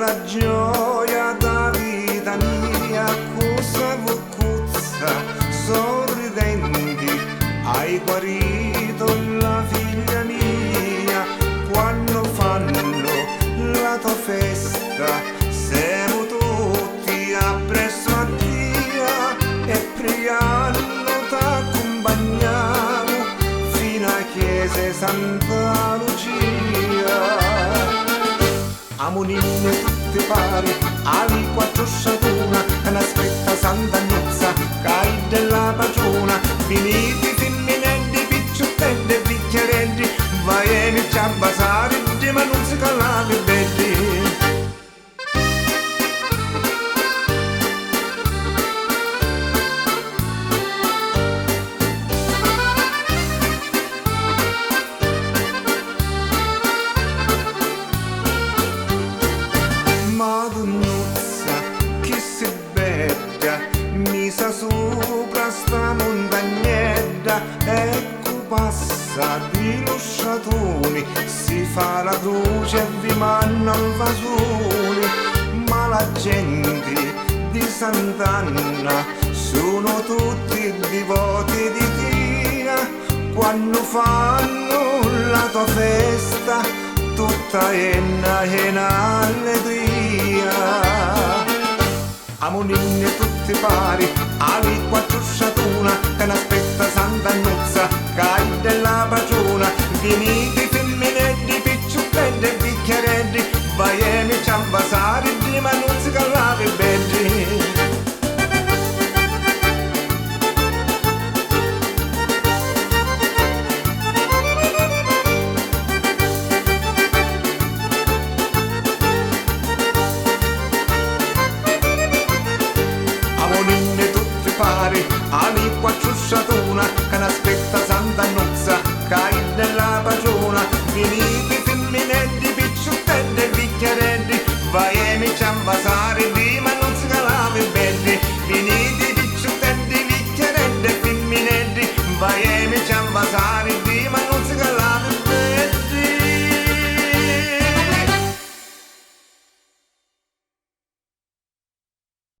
la gioia da vita mia, cosa vuccuzza, sorridenti, hai guarito la figlia mia, quando fanno la tua festa, siamo tutti appresso a Dio e pregando t'accompagniamo fino a chiesa Santa Lucia. Amoninne tutte pari, ali quattro sciatuna, che n'aspetta Santa Gnuzza, cai della pagiona, finiti femminelli, picciottelli e bicchierelli, vai e mi c'ha basare, ma non si calavi belli. Madugnuzza, che si bella, misa sopra sta montagnetta, ecco passa di lo sciatoni, si fa la croce e vi manna il vasone, ma la gente di Sant'Anna sono tutti devoti di Dio, quando fanno la tua festa tutta è una allegria. Amoninne tutti pari, ali quattro sciatuna, che n'aspetta Santa Gnuzza, cai della pagiona, vieni